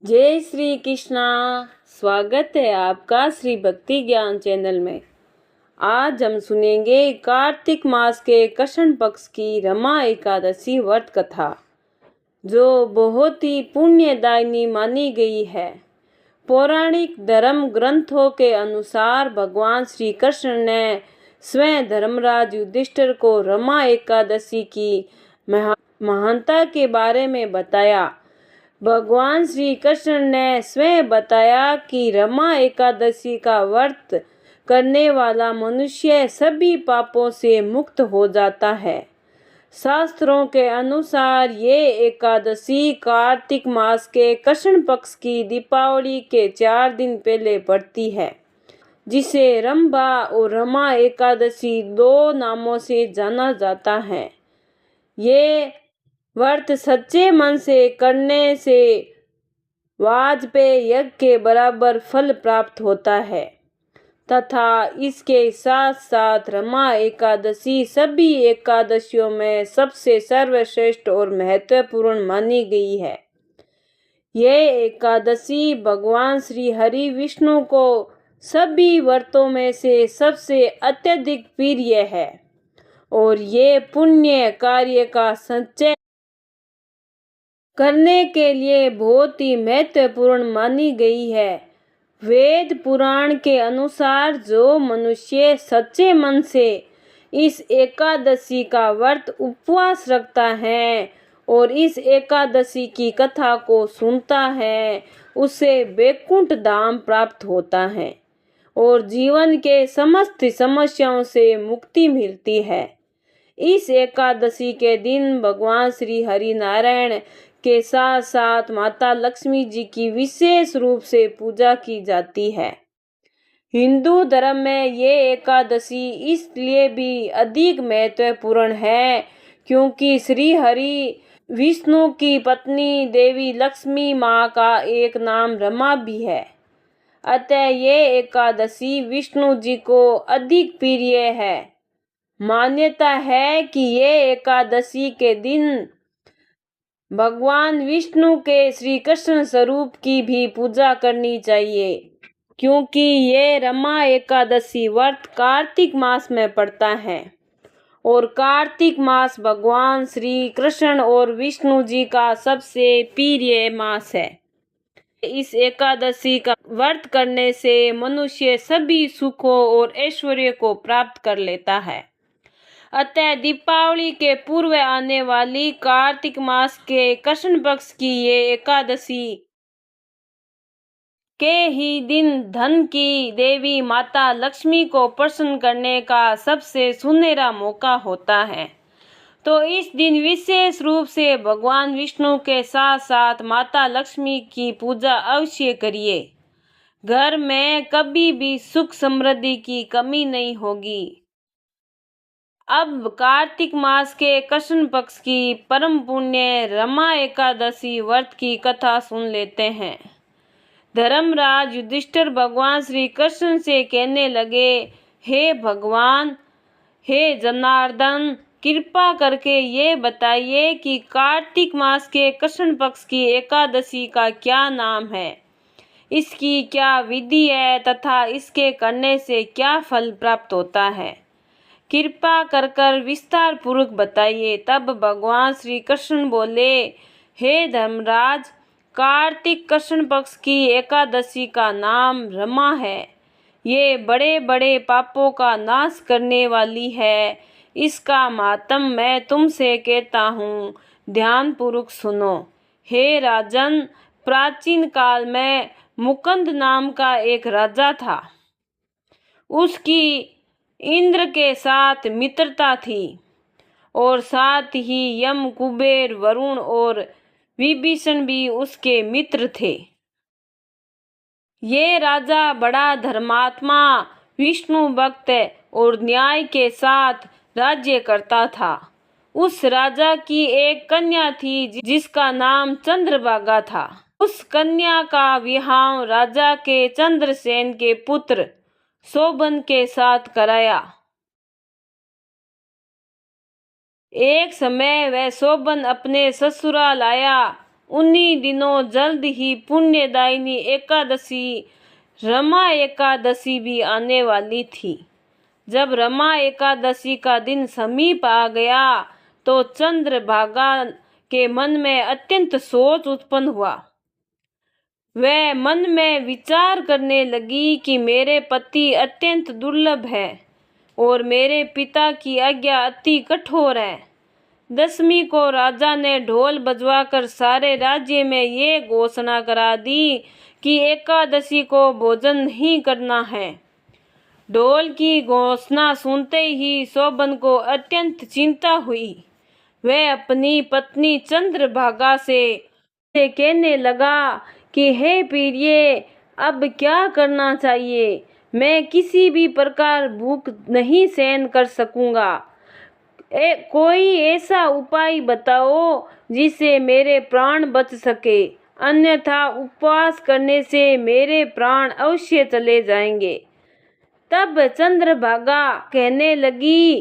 जय श्री कृष्णा। स्वागत है आपका श्री भक्ति ज्ञान चैनल में। आज हम सुनेंगे कार्तिक मास के कृष्ण पक्ष की रमा एकादशी व्रत कथा, जो बहुत ही पुण्यदायिनी मानी गई है। पौराणिक धर्म ग्रंथों के अनुसार भगवान श्री कृष्ण ने स्वयं धर्मराज युधिष्ठिर को रमा एकादशी की महानता के बारे में बताया। भगवान श्री कृष्ण ने स्वयं बताया कि रमा एकादशी का व्रत करने वाला मनुष्य सभी पापों से मुक्त हो जाता है। शास्त्रों के अनुसार ये एकादशी कार्तिक मास के कृष्ण पक्ष की दीपावली के 4 दिन पहले पड़ती है, जिसे रंभा और रमा एकादशी 2 नामों से जाना जाता है। ये व्रत सच्चे मन से करने से वाजपेय यज्ञ के बराबर फल प्राप्त होता है तथा इसके साथ साथ रमा एकादशी सभी एकादशियों में सबसे सर्वश्रेष्ठ और महत्वपूर्ण मानी गई है। यह एकादशी भगवान श्री हरि विष्णु को सभी व्रतों में से सबसे अत्यधिक प्रिय है और ये पुण्य कार्य का संचय करने के लिए बहुत ही महत्वपूर्ण मानी गई है। वेद पुराण के अनुसार जो मनुष्य सच्चे मन से इस एकादशी का व्रत उपवास रखता है और इस एकादशी की कथा को सुनता है, उसे वैकुंठ धाम प्राप्त होता है और जीवन के समस्त समस्याओं से मुक्ति मिलती है। इस एकादशी के दिन भगवान श्री हरि नारायण के साथ साथ माता लक्ष्मी जी की विशेष रूप से पूजा की जाती है। हिंदू धर्म में ये एकादशी इसलिए भी अधिक महत्वपूर्ण है क्योंकि श्री हरि विष्णु की पत्नी देवी लक्ष्मी माँ का एक नाम रमा भी है। अतः ये एकादशी विष्णु जी को अधिक प्रिय है। मान्यता है कि ये एकादशी के दिन भगवान विष्णु के श्री कृष्ण स्वरूप की भी पूजा करनी चाहिए, क्योंकि ये रमा एकादशी व्रत कार्तिक मास में पड़ता है और कार्तिक मास भगवान श्री कृष्ण और विष्णु जी का सबसे प्रिय मास है। इस एकादशी का व्रत करने से मनुष्य सभी सुखों और ऐश्वर्य को प्राप्त कर लेता है। अतः दीपावली के पूर्व आने वाली कार्तिक मास के कृष्ण पक्ष की ये एकादशी के ही दिन धन की देवी माता लक्ष्मी को प्रसन्न करने का सबसे सुनहरा मौका होता है। तो इस दिन विशेष रूप से भगवान विष्णु के साथ साथ माता लक्ष्मी की पूजा अवश्य करिए। घर में कभी भी सुख समृद्धि की कमी नहीं होगी। अब कार्तिक मास के कृष्ण पक्ष की परम पुण्य रमा एकादशी व्रत की कथा सुन लेते हैं। धर्मराज युधिष्ठिर भगवान श्री कृष्ण से कहने लगे, हे भगवान, हे जनार्दन, कृपा करके ये बताइए कि कार्तिक मास के कृष्ण पक्ष की एकादशी का क्या नाम है, इसकी क्या विधि है तथा इसके करने से क्या फल प्राप्त होता है। कृपा कर विस्तार पूर्वक बताइए। तब भगवान श्री कृष्ण बोले, हे धर्मराज, कार्तिक कृष्ण पक्ष की एकादशी का नाम रमा है। ये बड़े बड़े पापों का नाश करने वाली है। इसका मातम मैं तुमसे कहता हूँ, ध्यान पूर्वक सुनो। हे राजन, प्राचीन काल में मुकुंद नाम का एक राजा था। उसकी इंद्र के साथ मित्रता थी और साथ ही यम, कुबेर, वरुण और विभीषण भी उसके मित्र थे। ये राजा बड़ा धर्मात्मा, विष्णु भक्त और न्याय के साथ राज्य करता था। उस राजा की एक कन्या थी जिसका नाम चंद्रभागा था। उस कन्या का विवाह राजा के चंद्रसेन के पुत्र शोभन के साथ कराया। एक समय वह शोभन अपने ससुराल आया उन्हीं दिनों जल्द ही पुण्यदायिनी एकादशी रमा एकादशी भी आने वाली थी। जब रमा एकादशी का दिन समीप आ गया तो चंद्रभागा के मन में अत्यंत सोच उत्पन्न हुआ। वह मन में विचार करने लगी कि मेरे पति अत्यंत दुर्लभ है और मेरे पिता की आज्ञा अति कठोर है। दशमी को राजा ने ढोल बजवाकर सारे राज्य में ये घोषणा करा दी कि एकादशी को भोजन नहीं करना है। ढोल की घोषणा सुनते ही शोभन को अत्यंत चिंता हुई। वह अपनी पत्नी चंद्रभागा से कहने लगा कि हे प्रिय, अब क्या करना चाहिए? मैं किसी भी प्रकार भूख नहीं सहन कर सकूंगा। कोई ऐसा उपाय बताओ जिससे मेरे प्राण बच सके, अन्यथा उपवास करने से मेरे प्राण अवश्य चले जाएंगे। तब चंद्रभागा कहने लगी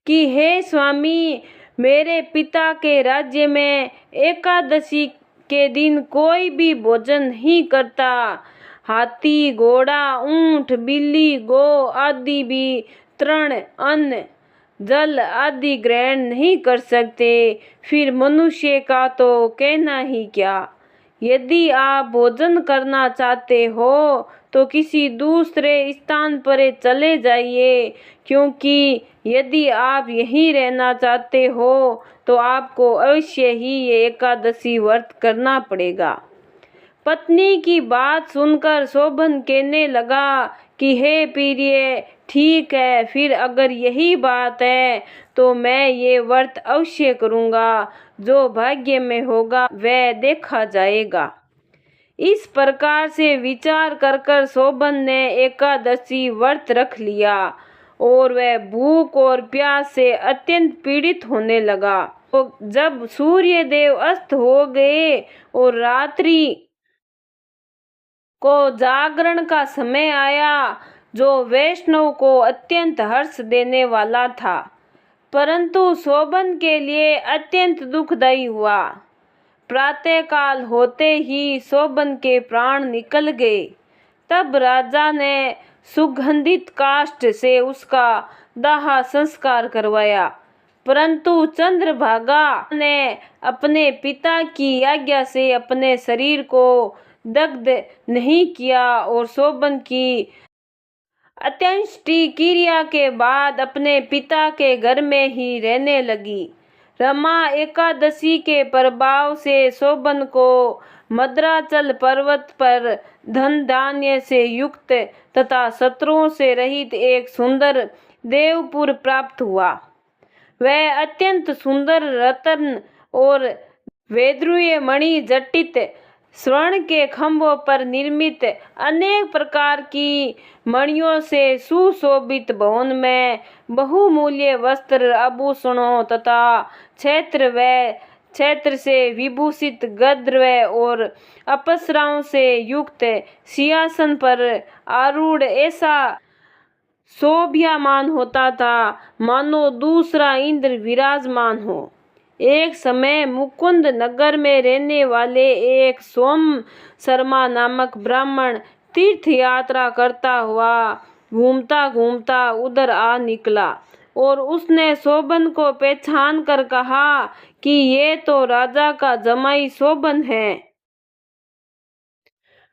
कि हे स्वामी, मेरे पिता के राज्य में एकादशी के दिन कोई भी भोजन नहीं करता। हाथी, घोड़ा, ऊंट, बिल्ली, गौ आदि भी तृण, अन्न, जल आदि ग्रहण नहीं कर सकते। फिर मनुष्य का तो कहना ही क्या। यदि आप भोजन करना चाहते हो तो किसी दूसरे स्थान पर चले जाइए, क्योंकि यदि आप यहीं रहना चाहते हो तो आपको अवश्य ही ये एकादशी व्रत करना पड़ेगा। पत्नी की बात सुनकर शोभन कहने लगा कि हे प्रिय, ठीक है, फिर अगर यही बात है तो मैं ये व्रत अवश्य करूँगा। जो भाग्य में होगा वह देखा जाएगा। इस प्रकार से विचार कर शोभन ने एकादशी व्रत रख लिया और वह भूख और प्यास से अत्यंत पीड़ित होने लगा। तो जब सूर्य देव अस्त हो गए और रात्रि को जागरण का समय आया, जो वैष्णव को अत्यंत हर्ष देने वाला था, परंतु शोभन के लिए अत्यंत दुखदायी हुआ। प्रातःकाल होते ही शोभन के प्राण निकल गए। तब राजा ने सुगंधित काष्ठ से उसका दाह संस्कार करवाया, परंतु चंद्रभागा ने अपने पिता की आज्ञा से अपने शरीर को दग्ध नहीं किया और शोभन की अंत्येष्टि क्रिया के बाद अपने पिता के घर में ही रहने लगी। रमा एकादशी के प्रभाव से शोभन को मद्राचल पर्वत पर धन धान्य से युक्त तथा शत्रुओं से रहित एक सुंदर देवपुर प्राप्त हुआ। वह अत्यंत सुंदर रत्न और वैदुर्य मणि जटित स्वर्ण के खंभों पर निर्मित अनेक प्रकार की मणियों से सुशोभित भवन में बहुमूल्य वस्त्र, आभूषणों तथा छत्र से विभूषित गद्र और अप्सराओं से युक्त सिंहासन पर आरूढ़ ऐसा शोभायमान होता था मानो दूसरा इंद्र विराजमान हो। एक समय मुकुंद नगर में रहने वाले एक सोम शर्मा नामक ब्राह्मण तीर्थ यात्रा करता हुआ घूमता घूमता उधर आ निकला और उसने शोभन को पहचान कर कहा कि ये तो राजा का जमाई शोभन है।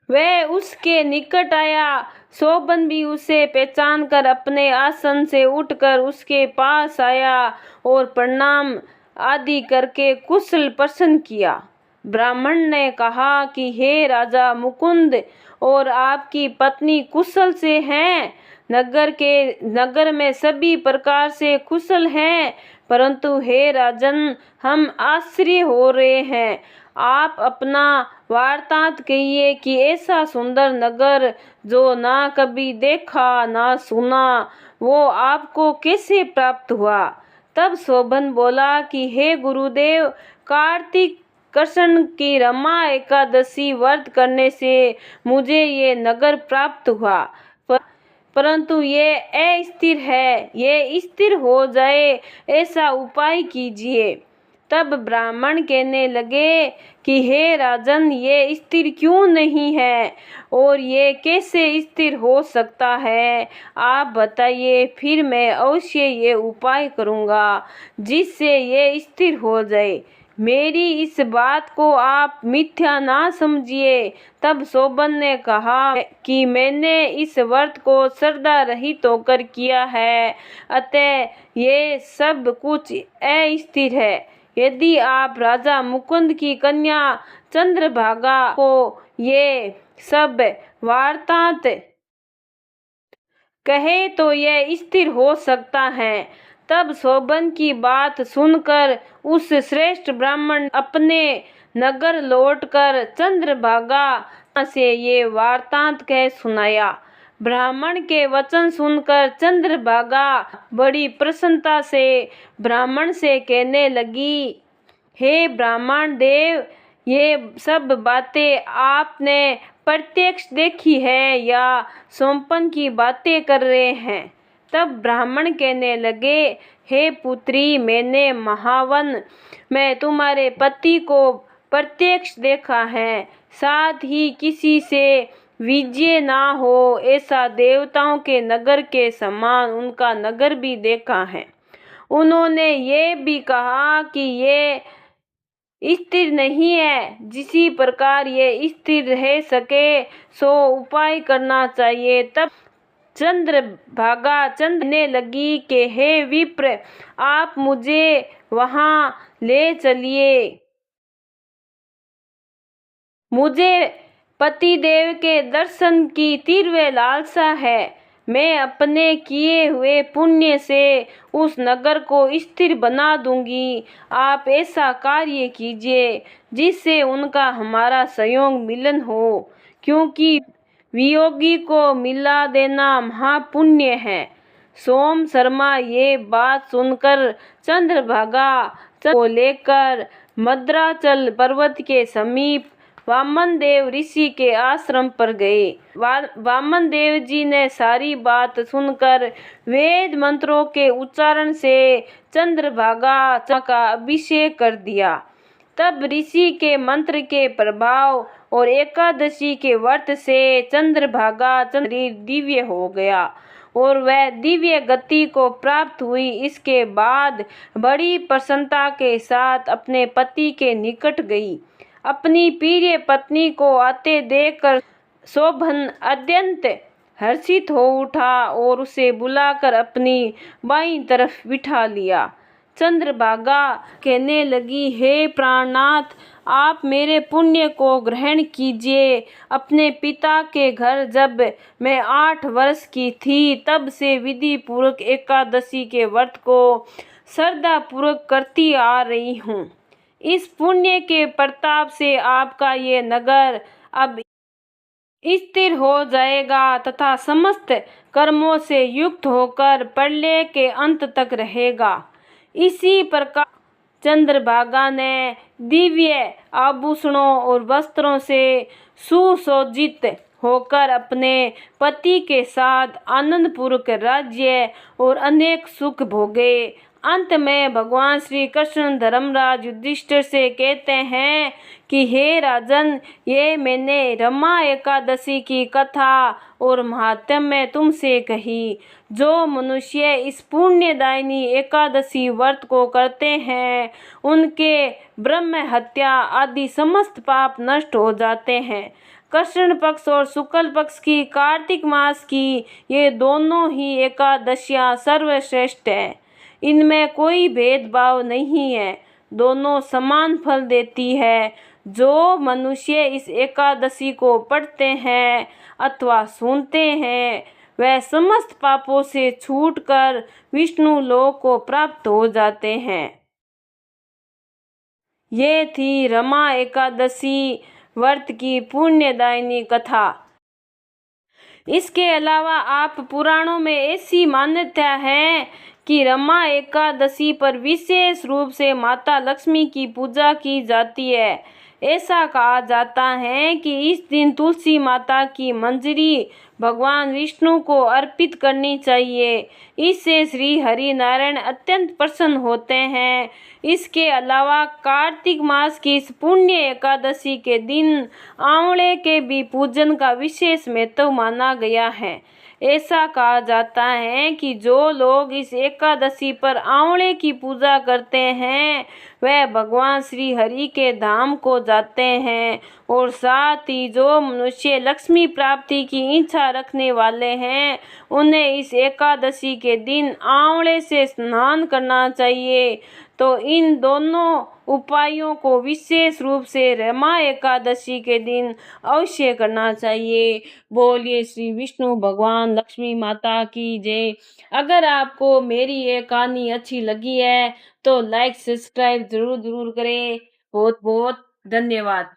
वह उसके निकट आया। शोभन भी उसे पहचान कर अपने आसन से उठकर उसके पास आया और प्रणाम आदि करके कुशल प्रश्न किया। ब्राह्मण ने कहा कि हे राजा मुकुंद, और आपकी पत्नी कुशल से हैं? नगर में सभी प्रकार से कुशल हैं, परंतु हे राजन, हम आश्चर्य हो रहे हैं। आप अपना वार्तांत कहिए कि ऐसा सुंदर नगर जो ना कभी देखा ना सुना, वो आपको कैसे प्राप्त हुआ? तब शोभन बोला कि हे गुरुदेव, कार्तिक कृष्ण की रमा एकादशी व्रत करने से मुझे ये नगर प्राप्त हुआ, परंतु ये अस्थिर है। ये स्थिर हो जाए ऐसा उपाय कीजिए। तब ब्राह्मण कहने लगे कि हे राजन, ये स्थिर क्यों नहीं है और ये कैसे स्थिर हो सकता है? आप बताइए, फिर मैं अवश्य ये उपाय करूँगा जिससे ये स्थिर हो जाए। मेरी इस बात को आप मिथ्या ना समझिए। तब शोभन ने कहा कि मैंने इस व्रत को श्रद्धा रहित होकर किया है, अतः ये सब कुछ अस्थिर है। यदि आप राजा मुकुंद की कन्या चंद्रभागा को ये सब वार्तांत कहे तो ये स्थिर हो सकता है। तब शोभन की बात सुनकर उस श्रेष्ठ ब्राह्मण अपने नगर लौटकर चंद्रभागा से ये वार्तांत कह सुनाया। ब्राह्मण के वचन सुनकर चंद्रभागा बड़ी प्रसन्नता से ब्राह्मण से कहने लगी, हे ब्राह्मण देव, ये सब बातें आपने प्रत्यक्ष देखी है या स्वप्न की बातें कर रहे हैं? तब ब्राह्मण कहने लगे, हे पुत्री, मैंने महावन में तुम्हारे पति को प्रत्यक्ष देखा है, साथ ही किसी से विजय ना हो ऐसा देवताओं के नगर के समान उनका नगर भी देखा है। उन्होंने ये भी कहा कि ये स्थिर नहीं है। जिसी प्रकार ये स्थिर रह सके सो उपाय करना चाहिए। तब चंद्रभागा कहने लगी कि हे विप्र, आप मुझे वहाँ ले चलिए। मुझे पतिदेव के दर्शन की तीव्र लालसा है। मैं अपने किए हुए पुण्य से उस नगर को स्थिर बना दूंगी। आप ऐसा कार्य कीजिए जिससे उनका हमारा संयोग मिलन हो, क्योंकि वियोगी को मिला देना महापुण्य है। सोम शर्मा ये बात सुनकर चंद्रभागा को लेकर मद्राचल पर्वत के समीप वामन देव ऋषि के आश्रम पर गए। वामन देव जी ने सारी बात सुनकर वेद मंत्रों के उच्चारण से चंद्रभागा का अभिषेक कर दिया। तब ऋषि के मंत्र के प्रभाव और एकादशी के व्रत से चंद्रभागा शरीर दिव्य हो गया और वह दिव्य गति को प्राप्त हुई। इसके बाद बड़ी प्रसन्नता के साथ अपने पति के निकट गई। अपनी प्रिय पत्नी को आते देखकर शोभन अत्यंत हर्षित हो उठा और उसे बुलाकर अपनी बाईं तरफ बिठा लिया। चंद्रभागा कहने लगी, हे प्राणनाथ, आप मेरे पुण्य को ग्रहण कीजिए। अपने पिता के घर जब मैं 8 वर्ष की थी तब से विधि पूर्वक एकादशी के व्रत को श्रद्धा पूर्वक करती आ रही हूँ। इस पुण्य के प्रताप से आपका ये नगर अब स्थिर हो जाएगा तथा समस्त कर्मों से युक्त होकर प्रलय के अंत तक रहेगा। इसी प्रकार चंद्रभागा ने दिव्य आभूषणों और वस्त्रों से सुसज्जित होकर अपने पति के साथ आनंदपूर्वक राज्य और अनेक सुख भोगे। अंत में भगवान श्री कृष्ण धर्मराज युधिष्ठिर से कहते हैं कि हे राजन, ये मैंने रमा एकादशी की कथा और महात्म्य तुमसे कही। जो मनुष्य इस पुण्यदायिनी एकादशी व्रत को करते हैं उनके ब्रह्म हत्या आदि समस्त पाप नष्ट हो जाते हैं। कृष्ण पक्ष और शुक्ल पक्ष की कार्तिक मास की ये दोनों ही एकादशियां सर्वश्रेष्ठ है। इनमें कोई भेदभाव नहीं है, दोनों समान फल देती है। जो मनुष्य इस एकादशी को पढ़ते हैं अथवा सुनते हैं वह समस्त पापों से छूटकर विष्णु लोक को प्राप्त हो जाते हैं। ये थी रमा एकादशी व्रत की पुण्यदायिनी कथा। इसके अलावा आप पुराणों में ऐसी मान्यता है कि रमा एकादशी पर विशेष रूप से माता लक्ष्मी की पूजा की जाती है। ऐसा कहा जाता है कि इस दिन तुलसी माता की मंजरी भगवान विष्णु को अर्पित करनी चाहिए। इससे श्री हरि नारायण अत्यंत प्रसन्न होते हैं। इसके अलावा कार्तिक मास की इस पुण्य एकादशी के दिन आंवले के भी पूजन का विशेष महत्व माना गया है। ऐसा कहा जाता है कि जो लोग इस एकादशी पर आंवले की पूजा करते हैं वह भगवान श्री हरि के धाम को जाते हैं। और साथ ही जो मनुष्य लक्ष्मी प्राप्ति की इच्छा रखने वाले हैं उन्हें इस एकादशी के दिन आंवले से स्नान करना चाहिए। तो इन दोनों उपायों को विशेष रूप से रमा एकादशी के दिन अवश्य करना चाहिए। बोलिए श्री विष्णु भगवान लक्ष्मी माता की जय। अगर आपको मेरी ये कहानी अच्छी लगी है तो लाइक सब्सक्राइब जरूर करें। बहुत बहुत धन्यवाद।